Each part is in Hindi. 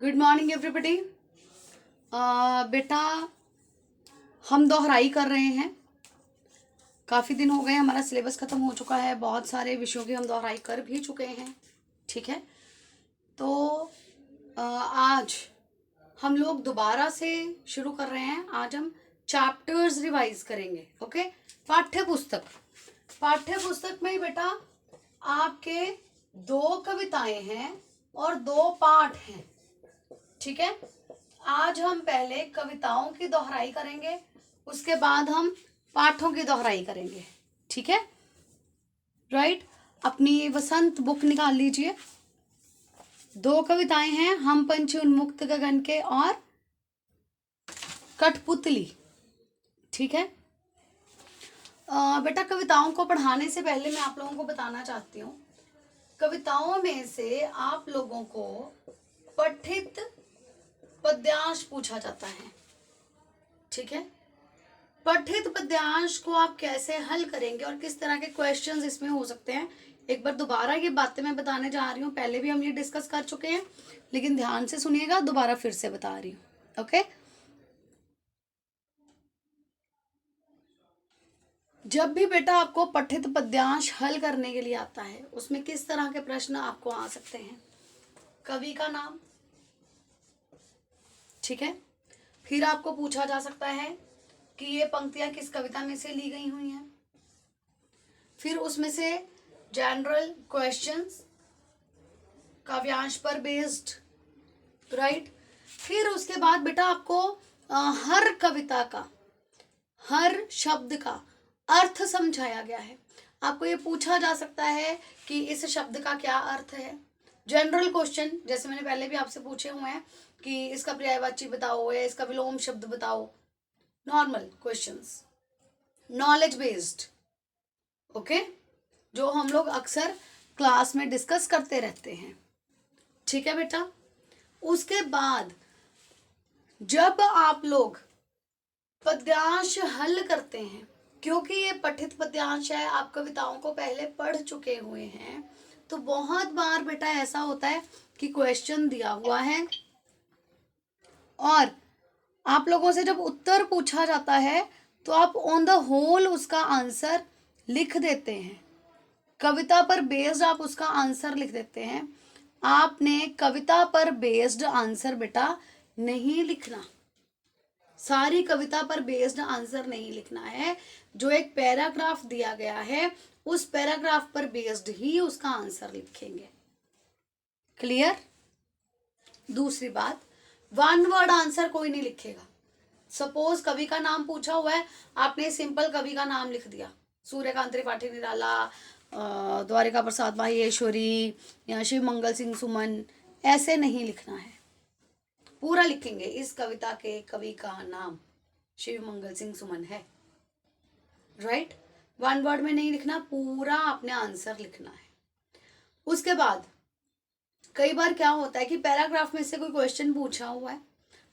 Good morning everybody. बेटा, हम दोहराई कर रहे हैं। काफ़ी दिन हो गए, हमारा सिलेबस ख़त्म हो चुका है, बहुत सारे विषयों की हम दोहराई कर भी चुके हैं। ठीक है, तो आज हम लोग दोबारा से शुरू कर रहे हैं। आज हम चैप्टर्स रिवाइज करेंगे। ओके, पाठ्य पुस्तक। पाठ्य पुस्तक में बेटा आपके 2 कविताएं हैं और 2 पाठ हैं। ठीक है, आज हम पहले कविताओं की दोहराई करेंगे, उसके बाद हम पाठों की दोहराई करेंगे। ठीक है, राइट। अपनी वसंत बुक निकाल लीजिए। 2 कविताएं हैं, हम पंछी उन्मुक्त गगन के और कठपुतली। ठीक है, बेटा कविताओं को पढ़ाने से पहले मैं आप लोगों को बताना चाहती हूँ, कविताओं में से आप लोगों को पठित पद्यांश पूछा जाता है। ठीक है, पठित पद्यांश को आप कैसे हल करेंगे और किस तरह के क्वेश्चंस इसमें हो सकते हैं, एक बार दोबारा ये बातें मैं बताने जा रही हूँ। पहले भी हम ये डिस्कस कर चुके हैं, लेकिन ध्यान से सुनिएगा, दोबारा फिर से बता रही हूँ। ओके, जब भी बेटा आपको पठित पद्यांश हल करने के लिए आता है, उसमें किस तरह के प्रश्न आपको आ सकते हैं? कवि का नाम, ठीक है, फिर आपको पूछा जा सकता है कि ये पंक्तियां किस कविता में से ली गई हुई हैं, फिर उसमें से जनरल क्वेश्चंस काव्यांश पर बेस्ड, राइट। फिर उसके बाद बेटा आपको हर कविता का, हर शब्द का अर्थ समझाया गया है। आपको ये पूछा जा सकता है कि इस शब्द का क्या अर्थ है। जनरल क्वेश्चन, जैसे मैंने पहले भी आपसे पूछे हुए हैं कि इसका पर्यायवाची बताओ या इसका विलोम शब्द बताओ। Normal questions, knowledge based, okay, जो हम लोग अक्सर क्लास में डिस्कस करते रहते हैं। ठीक है बेटा, उसके बाद जब आप लोग पद्यांश हल करते हैं, क्योंकि ये पठित पद्यांश है, आप कविताओं को पहले पढ़ चुके हुए हैं, तो बहुत बार बेटा ऐसा होता है कि क्वेश्चन दिया हुआ है और आप लोगों से जब उत्तर पूछा जाता है तो आप ऑन द होल उसका आंसर लिख देते हैं। कविता पर बेस्ड आप उसका आंसर लिख देते हैं। आपने कविता पर बेस्ड आंसर बेटा नहीं लिखना, सारी कविता पर बेस्ड आंसर नहीं लिखना है। जो एक पैराग्राफ दिया गया है, उस पैराग्राफ पर बेस्ड ही उसका आंसर लिखेंगे। क्लियर? दूसरी बात, 1 वर्ड आंसर कोई नहीं लिखेगा। सपोज कवि का नाम पूछा हुआ है, आपने सिंपल कवि का नाम लिख दिया, सूर्यकांत त्रिपाठी निराला, द्वारिका प्रसाद माहेश्वरी या शिव मंगल सिंह सुमन, ऐसे नहीं लिखना है। पूरा लिखेंगे, इस कविता के कवि का नाम शिव मंगल सिंह सुमन है, राइट। 1 वर्ड में नहीं लिखना, पूरा आपने आंसर लिखना है। उसके बाद कई बार क्या होता है कि पैराग्राफ में से कोई क्वेश्चन पूछा हुआ है,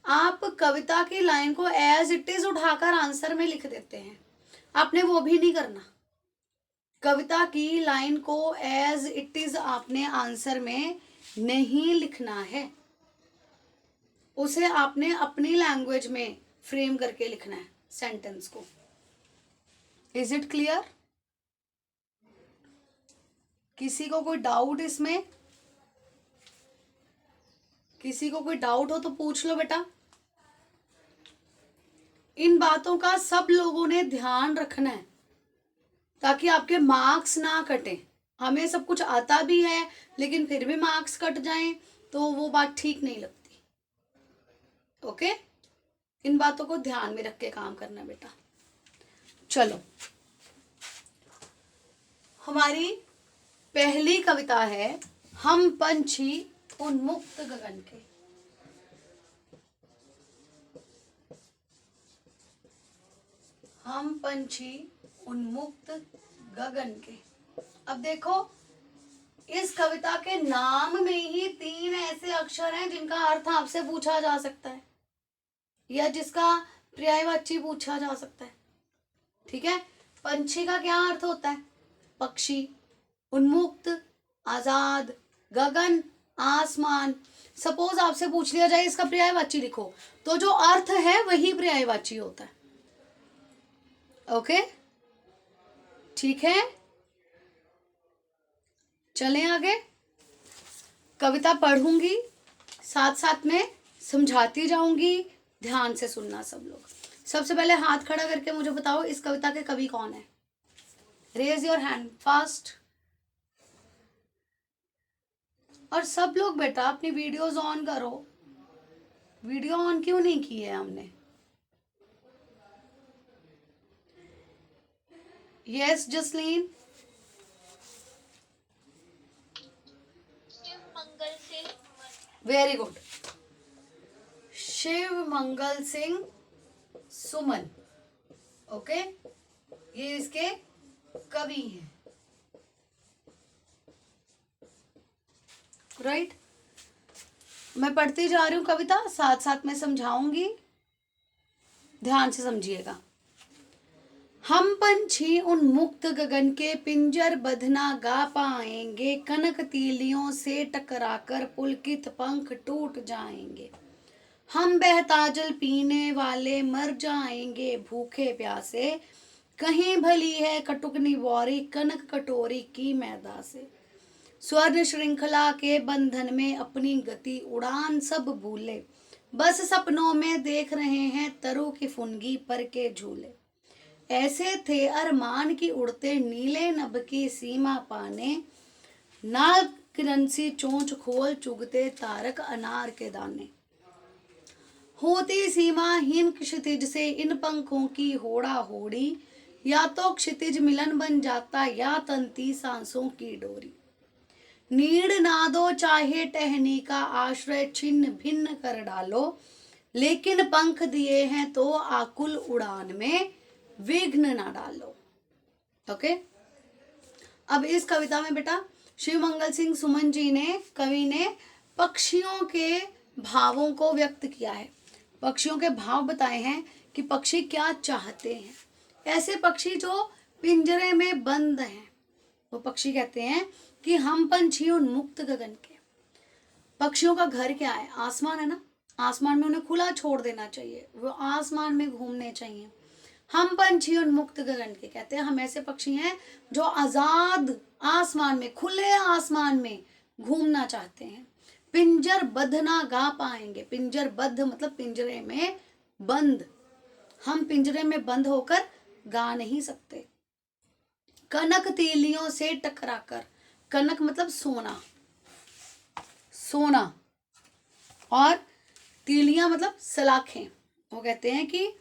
आप कविता की लाइन को एज इट इज उठाकर आंसर में लिख देते हैं। आपने वो भी नहीं करना, कविता की लाइन को एज इट इज आपने आंसर में नहीं लिखना है, उसे आपने अपनी लैंग्वेज में फ्रेम करके लिखना है सेंटेंस को। Is it clear? किसी को कोई डाउट इसमें? किसी को कोई डाउट हो तो पूछ लो बेटा। इन बातों का सब लोगों ने ध्यान रखना है ताकि आपके मार्क्स ना कटें। हमें सब कुछ आता भी है, लेकिन फिर भी मार्क्स कट जाएं तो वो बात ठीक नहीं लगती। ओके, इन बातों को ध्यान में रख के काम करना बेटा। चलो, हमारी पहली कविता है हम पंछी उन्मुक्त गगन के। हम पंछी उन्मुक्त गगन के। अब देखो, इस कविता के नाम में ही 3 ऐसे अक्षर हैं जिनका अर्थ आपसे पूछा जा सकता है या जिसका पर्यायवाची पूछा जा सकता है। ठीक है, पंछी का क्या अर्थ होता है? पक्षी, उन्मुक्त आजाद, गगन आसमान। सपोज आपसे पूछ लिया जाए इसका पर्यायवाची लिखो, तो जो अर्थ है वही पर्यायवाची होता है। ओके, ठीक है, चलें आगे। कविता पढ़ूंगी, साथ साथ में समझाती जाऊंगी, ध्यान से सुनना सब लोग। सबसे पहले हाथ खड़ा करके मुझे बताओ इस कविता के कवि कौन है। Raise your hand fast. और सब लोग बेटा अपनी वीडियोस ऑन करो। वीडियो ऑन क्यों नहीं की है हमने? Yes Jasleen. Shiv Mangal Singh. Very good, Shiv Mangal Singh Suman. Okay, ये इसके कवि हैं, राइट। मैं पढ़ती जा रही हूं कविता, साथ साथ में समझाऊंगी, ध्यान से समझिएगा। हम पंछी उन मुक्त गगन के पिंजर बंधना गा पाएंगे, कनक तीलियों से टकराकर पुलकित पंख टूट जाएंगे। हम बहता जल पीने वाले मर जाएंगे भूखे प्यासे, कहीं भली है कटुक निवारी कनक कटोरी की मैदा से। स्वर्ण श्रृंखला के बंधन में अपनी गति उड़ान सब भूले, बस सपनों में देख रहे हैं तरु की फुनगी पर के झूले। ऐसे थे अरमान की उड़ते नीले नभ की सीमा पाने, नाग किरण सी चोंच खोल चुगते तारक अनार के दाने। होती सीमाहीन क्षितिज से इन पंखों की होड़ा होड़ी, या तो क्षितिज मिलन बन जाता या तंती सांसों की डोरी। नीड़ ना दो चाहे टहनी का आश्रय छिन्न भिन्न कर डालो, लेकिन पंख दिए हैं तो आकुल उड़ान में विघ्न ना डालो। ओके, अब इस कविता में बेटा शिव मंगल सिंह सुमन जी ने, कवि ने पक्षियों के भावों को व्यक्त किया है। पक्षियों के भाव बताए हैं कि पक्षी क्या चाहते हैं। ऐसे पक्षी जो पिंजरे में बंद हैं, वो पक्षी कहते हैं कि हम पंछी उन्मुक्त गगन के। पक्षियों का घर क्या है? आसमान है ना, आसमान में उन्हें खुला छोड़ देना चाहिए, वो आसमान में घूमने चाहिए। हम पंछी उन्मुक्त गगन के कहते हैं, हम ऐसे पक्षी हैं जो आजाद आसमान में, खुले आसमान में घूमना चाहते हैं। पिंजर बद्ध ना गा पाएंगे, पिंजर बद्ध मतलब पिंजरे में बंद, हम पिंजरे में बंद होकर गा नहीं सकते। कनक तीलियों से टकराकर, कनक मतलब सोना, सोना, और तीलियां मतलब सलाखें। वो कहते हैं कि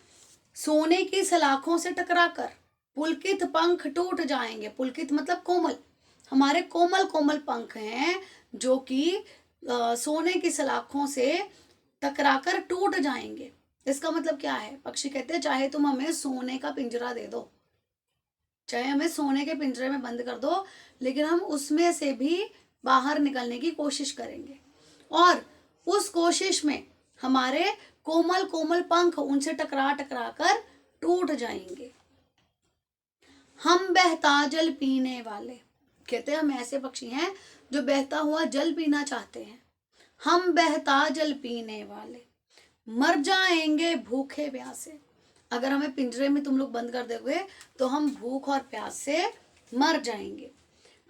सोने की सलाखों से टकराकर पुलकित पंख टूट जाएंगे। पुलकित मतलब कोमल, हमारे कोमल कोमल पंख हैं जो कि सोने की सलाखों से टकराकर टूट जाएंगे। इसका मतलब क्या है? पक्षी कहते हैं चाहे तुम हमें सोने का पिंजरा दे दो, चाहे हमें सोने के पिंजरे में बंद कर दो, लेकिन हम उसमें से भी बाहर निकलने की कोशिश करेंगे, और उस कोशिश में हमारे कोमल कोमल पंख उनसे टकरा टकरा कर टूट जाएंगे। हम बहता जल पीने वाले, कहते हैं हम ऐसे पक्षी हैं जो बहता हुआ जल पीना चाहते हैं। हम बहता जल पीने वाले मर जाएंगे भूखे प्यासे। अगर हमें पिंजरे में तुम लोग बंद कर दोगे तो हम भूख और प्यास से मर जाएंगे।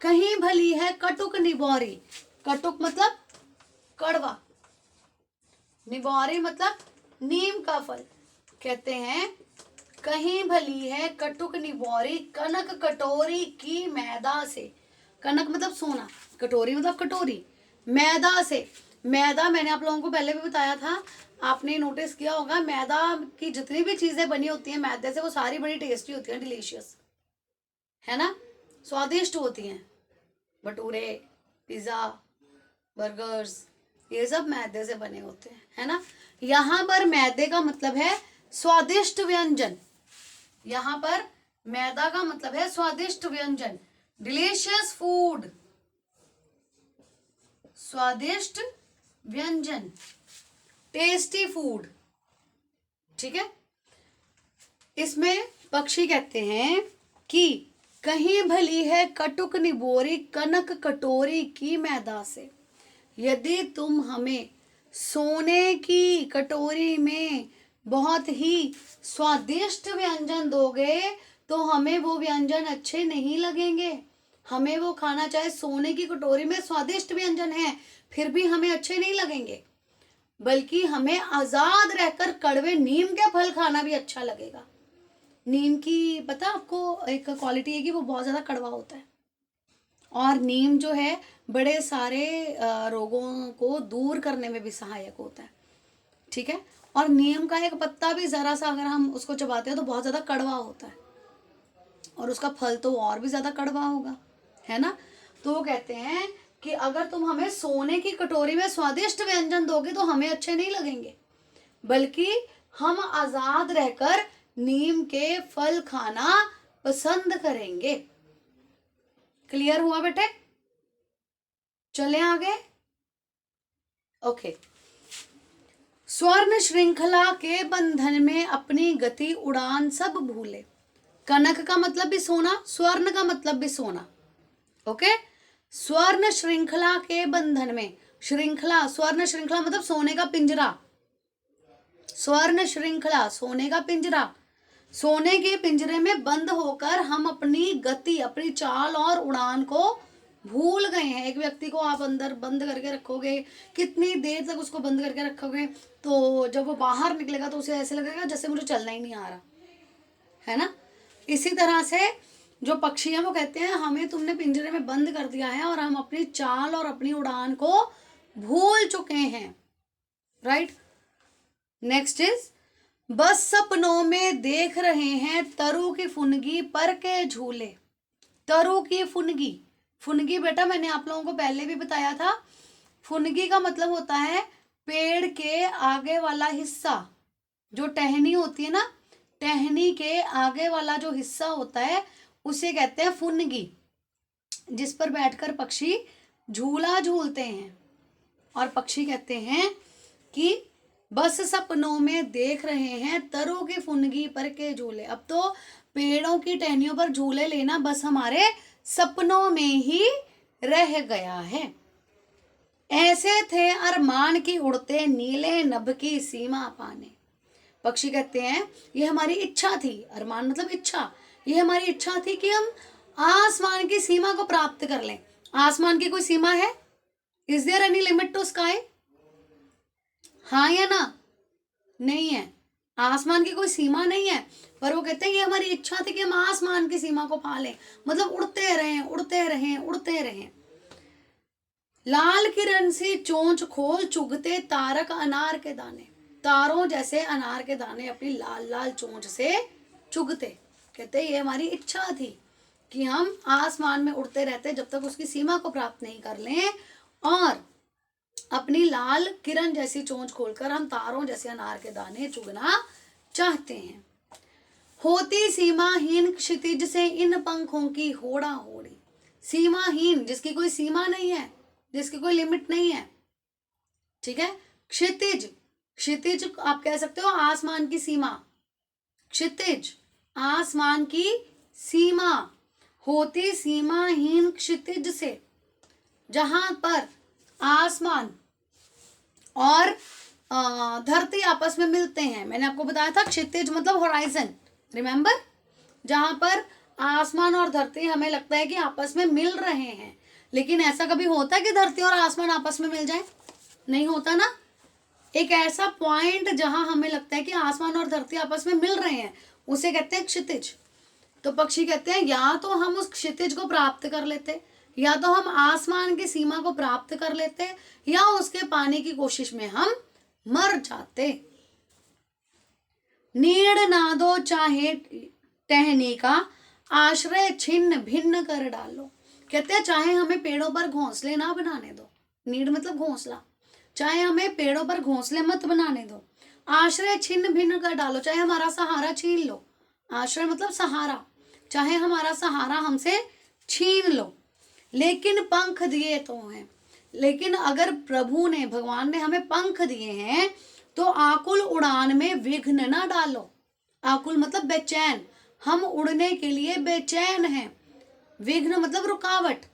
कहीं भली है कटुक निबौरी, कटुक मतलब कड़वा, निबौरी मतलब नीम का फल। कहते हैं कहीं भली है कटुक निबौरी कनक कटोरी की मैदा से। कनक मतलब सोना, कटोरी मतलब कटोरी, मैदा से। मैदा मैंने आप लोगों को पहले भी बताया था, आपने नोटिस किया होगा मैदा की जितनी भी चीजें बनी होती हैं मैदे से, वो सारी बड़ी टेस्टी होती हैं, डिलीशियस, है ना, स्वादिष्ट होती हैं। भटूरे, पिज्जा, बर्गर्स, ये सब मैदे से बने होते हैं, है ना। यहाँ पर मैदे का मतलब है स्वादिष्ट व्यंजन, यहाँ पर मैदा का मतलब है स्वादिष्ट व्यंजन, डिलीशियस फूड, स्वादिष्ट व्यंजन, टेस्टी फूड, ठीक है। इसमें पक्षी कहते हैं कि कहीं भली है कटुक निबोरी कनक कटोरी की मैदा से। यदि तुम हमें सोने की कटोरी में बहुत ही स्वादिष्ट व्यंजन दोगे तो हमें वो व्यंजन अच्छे नहीं लगेंगे। हमें वो खाना, चाहे सोने की कटोरी में स्वादिष्ट व्यंजन है, फिर भी हमें अच्छे नहीं लगेंगे, बल्कि हमें आजाद रहकर कड़वे नीम के फल खाना भी अच्छा लगेगा। नीम की पता आपको एक क्वालिटी है कि वो बहुत ज्यादा कड़वा होता है, और नीम जो है बड़े सारे रोगों को दूर करने में भी सहायक होता है। ठीक है, और नीम का एक पत्ता भी जरा सा अगर हम उसको चबाते हैं तो बहुत ज्यादा कड़वा होता है, और उसका फल तो और भी ज्यादा कड़वा होगा, है ना। तो वो कहते हैं कि अगर तुम हमें सोने की कटोरी में स्वादिष्ट व्यंजन दोगे तो हमें अच्छे नहीं लगेंगे, बल्कि हम आजाद रहकर नीम के फल खाना पसंद करेंगे। क्लियर हुआ बेटे? चले आगे। ओके। स्वर्ण श्रृंखला के बंधन में अपनी गति उड़ान सब भूले। कनक का मतलब भी सोना, स्वर्ण का मतलब भी सोना। ओके। स्वर्ण श्रृंखला के बंधन में, श्रृंखला, स्वर्ण श्रृंखला मतलब सोने का पिंजरा। स्वर्ण श्रृंखला सोने का पिंजरा, सोने के पिंजरे में बंद होकर हम अपनी गति, अपनी चाल और उड़ान को भूल गए हैं। एक व्यक्ति को आप अंदर बंद करके रखोगे, कितनी देर तक उसको बंद करके रखोगे, तो जब वो बाहर निकलेगा तो उसे ऐसे लगेगा जैसे मुझे चलना ही नहीं आ रहा, है ना। इसी तरह से जो पक्षी है वो कहते हैं हमें तुमने पिंजरे में बंद कर दिया है और हम अपनी चाल और अपनी उड़ान को भूल चुके हैं। राइट। नेक्स्ट इज, बस सपनों में देख रहे हैं तरु की फुनगी पर के झूले। तरु की फुनगी, फुनगी बेटा मैंने आप लोगों को पहले भी बताया था, फुनगी का मतलब होता है पेड़ के आगे वाला हिस्सा, जो टहनी होती है ना, टहनी के आगे वाला जो हिस्सा होता है उसे कहते हैं फुनगी, जिस पर बैठकर पक्षी झूला झूलते हैं। और पक्षी कहते हैं कि बस सपनों में देख रहे हैं तरु की फुनगी पर के झूले। अब तो पेड़ों की टहनियों पर झूले लेना बस हमारे सपनों में ही रह गया है। ऐसे थे अरमान की उड़ते नीले नभ की सीमा पाने। पक्षी कहते हैं ये हमारी इच्छा थी, अरमान मतलब इच्छा, ये हमारी इच्छा थी कि हम आसमान की सीमा को प्राप्त कर लें। आसमान की कोई सीमा है? Is there any limit to sky? हाँ या ना? नहीं है, आसमान की कोई सीमा नहीं है, पर वो कहते हैं ये हमारी इच्छा थी कि हम आसमान की सीमा को पा लें, मतलब उड़ते रहें उड़ते रहें उड़ते रहें। लाल किरण सी चोंच खोल चुगते तारक अनार के दाने। तारों जैसे अनार के दाने अपनी लाल लाल चोंच से चुगते। कहते ये हमारी इच्छा थी कि हम आसमान में उड़ते रहते जब तक उसकी सीमा को प्राप्त नहीं कर लें, और अपनी लाल किरण जैसी चोंच खोलकर हम तारों जैसे अनार के दाने चुगना चाहते हैं। होती सीमाहीन क्षितिज से इन पंखों की होड़ा होड़ी। सीमाहीन, जिसकी कोई सीमा नहीं है, जिसकी कोई लिमिट नहीं है। ठीक है। क्षितिज, क्षितिज आप कह सकते हो आसमान की सीमा, क्षितिज आसमान की सीमा। होती सीमाहीन क्षितिज से, जहां पर आसमान और धरती आपस में मिलते हैं। मैंने आपको बताया था क्षितिज मतलब होराइजन, रिमेंबर, जहां पर आसमान और धरती हमें लगता है कि आपस में मिल रहे हैं, लेकिन ऐसा कभी होता है कि धरती और आसमान आपस में मिल जाए? नहीं होता ना। एक ऐसा पॉइंट जहां हमें लगता है कि आसमान और धरती आपस में मिल रहे हैं उसे कहते हैं क्षितिज। तो पक्षी कहते हैं या तो हम उस क्षितिज को प्राप्त कर लेते, या तो हम आसमान की सीमा को प्राप्त कर लेते, या उसके पाने की कोशिश में हम मर जाते। नीड़ ना दो चाहे टहनी का आश्रय छिन्न भिन्न कर डालो। कहते हैं चाहे हमें पेड़ों पर घोंसले ना बनाने दो, नीड़ मतलब घोंसला, चाहे हमें पेड़ों पर घोंसले मत बनाने दो, आश्रय छिन्न भिन्न कर डालो, चाहे हमारा सहारा छीन लो। आश्रय मतलब सहारा, चाहे हमारा सहारा हमसे छीन लो, लेकिन पंख दिए तो हैं। लेकिन अगर प्रभु ने, भगवान ने हमें पंख दिए हैं तो आकुल उड़ान में विघ्न ना डालो। आकुल मतलब बेचैन, हम उड़ने के लिए बेचैन हैं। विघ्न मतलब रुकावट,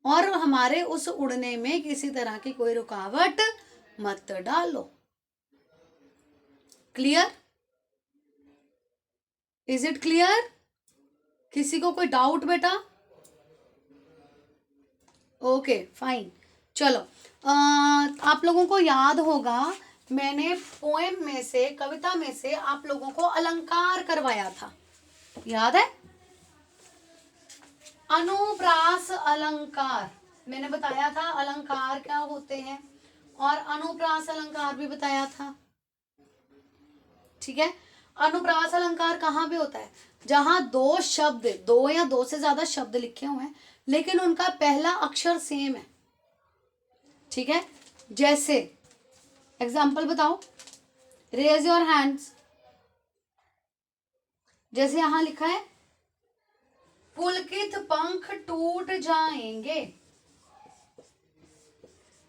और हमारे उस उड़ने में किसी तरह की कोई रुकावट मत डालो। क्लियर? Is it clear? किसी को कोई डाउट बेटा? Okay fine. चलो आप लोगों को याद होगा मैंने पोएम में से, कविता में से आप लोगों को अलंकार करवाया था, याद है? अनुप्रास अलंकार मैंने बताया था, अलंकार क्या होते हैं, और अनुप्रास अलंकार भी बताया था। ठीक है? अनुप्रास अलंकार कहाँ पे होता है? जहां दो शब्द, दो या दो से ज्यादा शब्द लिखे हुए हैं लेकिन उनका पहला अक्षर सेम है। ठीक है? जैसे एग्जाम्पल बताओ, रेज योर हैंड्स। जैसे यहां लिखा है पुलकित पंख टूट जाएंगे,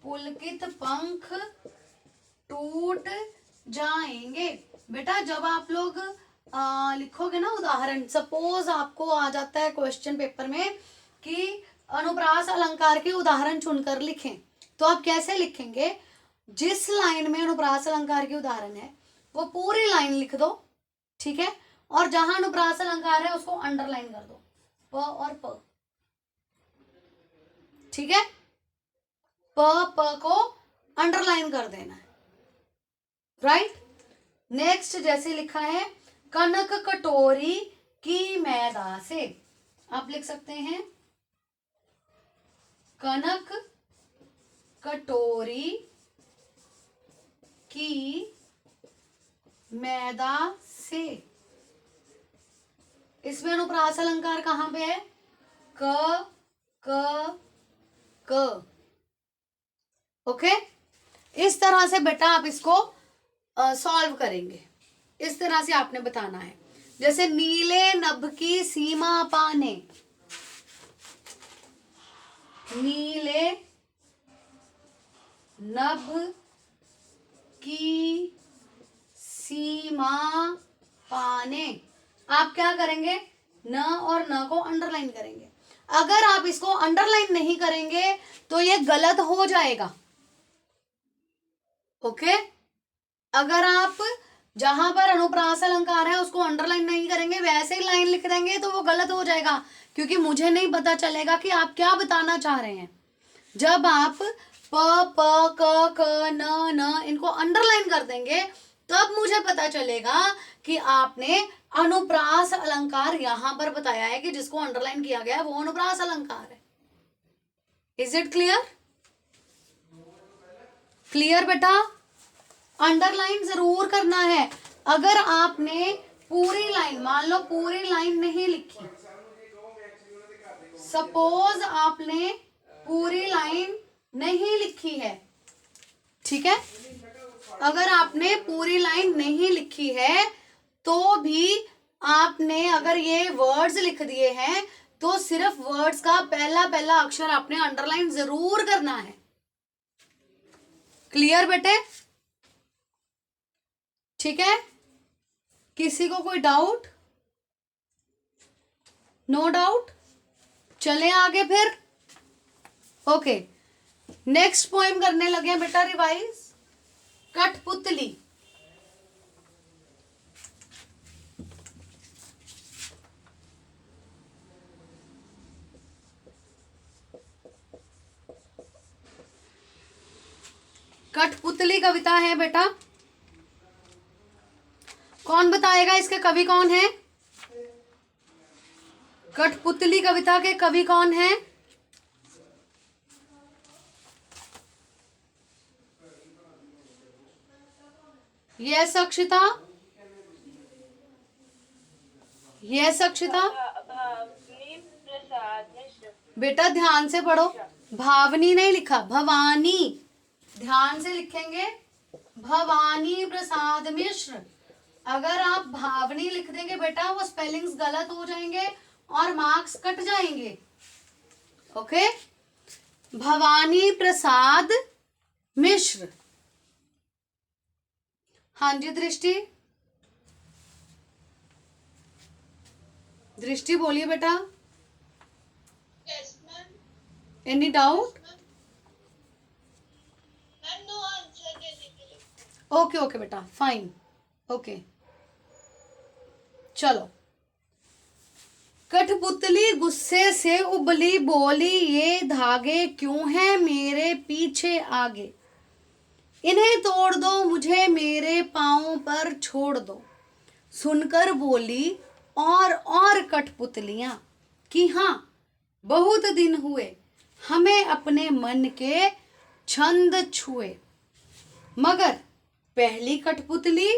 पुलकित पंख टूट जाएंगे। बेटा जब आप लोग लिखोगे ना उदाहरण, सपोज आपको आ जाता है क्वेश्चन पेपर में कि अनुप्रास अलंकार के उदाहरण चुनकर लिखें, तो आप कैसे लिखेंगे? जिस लाइन में अनुप्रास अलंकार के उदाहरण है वो पूरी लाइन लिख दो। ठीक है? और जहां अनुप्रास अलंकार है उसको अंडरलाइन कर दो, प और प। ठीक है? प को अंडरलाइन कर देना है। राइट? नेक्स्ट जैसे लिखा है कनक कटोरी की मैदा से, आप लिख सकते हैं कनक कटोरी की मैदा से। इसमें अनुप्रास अलंकार कहां पे है? क क क। ओके? इस तरह से बेटा आप इसको सॉल्व करेंगे, इस तरह से आपने बताना है। जैसे नीले नभ की सीमा पाने, नीले नभ की सीमा पाने, आप क्या करेंगे? न और न को अंडरलाइन करेंगे। अगर आप इसको अंडरलाइन नहीं करेंगे तो ये गलत हो जाएगा। ओके? अगर आप जहां पर अनुप्रास अलंकार है उसको अंडरलाइन नहीं करेंगे, वैसे ही लाइन लिख देंगे तो वो गलत हो जाएगा, क्योंकि मुझे नहीं पता चलेगा कि आप क्या बताना चाह रहे हैं। जब आप प प क क न न इनको अंडरलाइन कर देंगे तब मुझे पता चलेगा कि आपने अनुप्रास अलंकार यहां पर बताया है कि जिसको अंडरलाइन किया गया है वो अनुप्रास अलंकार है। Is it clear? क्लियर बेटा? अंडरलाइन जरूर करना है। अगर आपने पूरी लाइन, मान लो पूरी लाइन नहीं लिखी, सपोज आपने पूरी लाइन नहीं लिखी है, ठीक है? अगर आपने पूरी लाइन नहीं लिखी है तो भी आपने अगर ये वर्ड्स लिख दिए हैं तो सिर्फ वर्ड्स का पहला पहला अक्षर आपने अंडरलाइन जरूर करना है। क्लियर बेटे? ठीक है? किसी को कोई डाउट? No doubt? चले आगे फिर। ओके, नेक्स्ट पोएम करने लगे हैं बेटा रिवाइज। कठपुतली। कठपुतली कविता है बेटा, कौन बताएगा इसके कवि कौन है? कठपुतली कविता के कवि कौन है? Yes Akshita, yes Akshita. बेटा ध्यान से पढ़ो, भावनी नहीं लिखा, भवानी, ध्यान से लिखेंगे। भवानी प्रसाद मिश्र। अगर आप भावनी लिख देंगे बेटा वो स्पेलिंग्स गलत हो जाएंगे और मार्क्स कट जाएंगे। ओके? भवानी प्रसाद मिश्र। हाँ जी दृष्टि, दृष्टि बोलिए बेटा। Any doubt? ओके ओके बेटा, फाइन, ओके। चलो, कठपुतली गुस्से से उबली, बोली ये धागे क्यों हैं मेरे पीछे आगे, इन्हें तोड़ दो मुझे मेरे पाँव पर छोड़ दो। सुनकर बोली और कठपुतलियां कि हाँ बहुत दिन हुए हमें अपने मन के छंद छुए। मगर पहली कठपुतली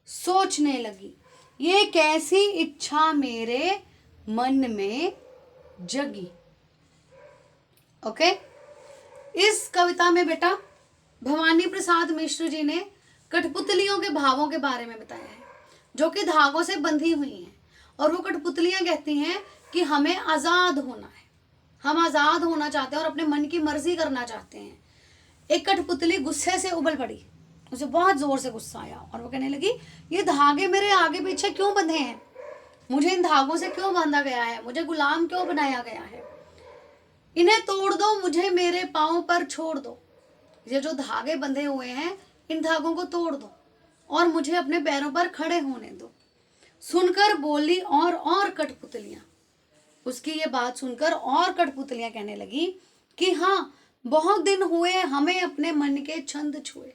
सोचने लगी, ये कैसी इच्छा मेरे मन में जगी। ओके, इस कविता में बेटा भवानी प्रसाद मिश्र जी ने कठपुतलियों के भावों के बारे में बताया है, जो कि धागों से बंधी हुई हैं। और वो कठपुतलियां कहती हैं कि हमें आजाद होना है, हम आजाद होना चाहते हैं और अपने मन की मर्जी करना चाहते हैं। एक कठपुतली गुस्से से उबल पड़ी, उसे बहुत जोर से गुस्सा आया और वो कहने लगी, ये धागे मेरे आगे पीछे क्यों बंधे हैं, मुझे इन धागों से क्यों बांधा गया है, मुझे गुलाम क्यों बनाया गया है, इन्हें तोड़ दो मुझे मेरे पाँव पर छोड़ दो। ये जो धागे बंधे हुए हैं इन धागों को तोड़ दो और मुझे अपने पैरों पर खड़े होने दो। सुनकर बोली और कठपुतलियां, उसकी ये बात सुनकर और कठपुतलियां कहने लगी कि हाँ बहुत दिन हुए हमें अपने मन के छंद छुए,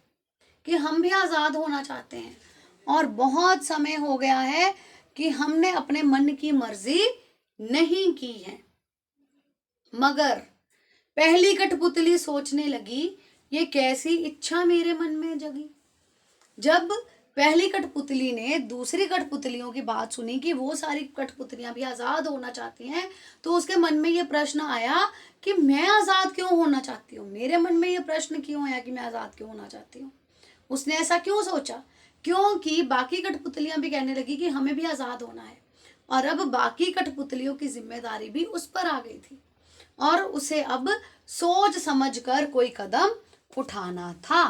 कि हम भी आजाद होना चाहते हैं और बहुत समय हो गया है कि हमने अपने मन की मर्जी नहीं की है। मगर पहली कठपुतली सोचने लगी, ये कैसी इच्छा मेरे मन में जगी। जब पहली कठपुतली ने दूसरी कठपुतलियों की बात सुनी कि वो सारी कठपुतलियां भी आजाद होना चाहती हैं, तो उसके मन में ये प्रश्न आया कि मैं आजाद क्यों होना चाहती हूँ, मेरे मन में ये प्रश्न क्यों आया कि मैं आजाद क्यों होना चाहती हूँ। उसने ऐसा क्यों सोचा, क्योंकि बाकी कठपुतलियां भी कहने लगी कि हमें भी आजाद होना है और अब बाकी कठपुतलियों की जिम्मेदारी भी उस पर आ गई थी और उसे अब सोच समझकर कोई कदम उठाना था।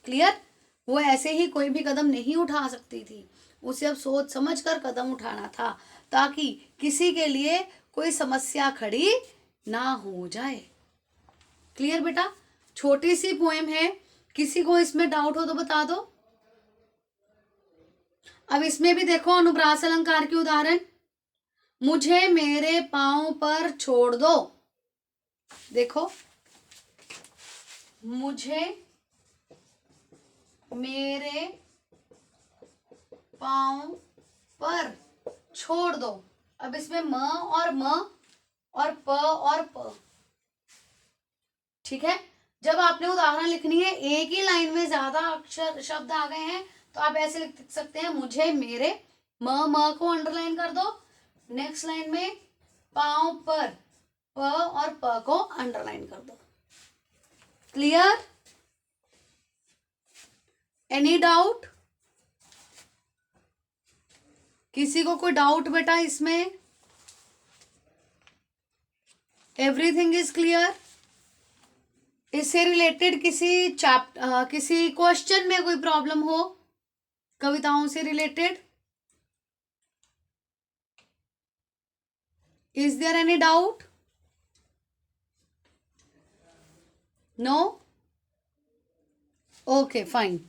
क्लियर? वो ऐसे ही कोई भी कदम नहीं उठा सकती थी, उसे अब सोच समझकर कदम उठाना था ताकि किसी के लिए कोई समस्या खड़ी ना हो जाए। क्लियर बेटा? छोटी सी पोएम है, किसी को इसमें डाउट हो तो बता दो। अब इसमें भी देखो अनुप्रास अलंकार की उदाहरण, मुझे मेरे पाँव पर छोड़ दो। देखो, मुझे मेरे पाँव पर छोड़ दो। अब इसमें म और प और प, ठीक है। जब आपने उदाहरण लिखनी है, एक ही लाइन में ज्यादा अक्षर शब्द आ गए हैं तो आप ऐसे लिख सकते हैं, मुझे मेरे, म को अंडरलाइन कर दो, नेक्स्ट लाइन में पाँव पर प और प को अंडरलाइन कर दो। क्लियर? Any doubt? किसी को कोई डाउट बेटा इसमें? Everything is clear? इससे रिलेटेड किसी किसी क्वेश्चन में कोई प्रॉब्लम हो, कविताओं से related? Is there any doubt? No? Okay fine.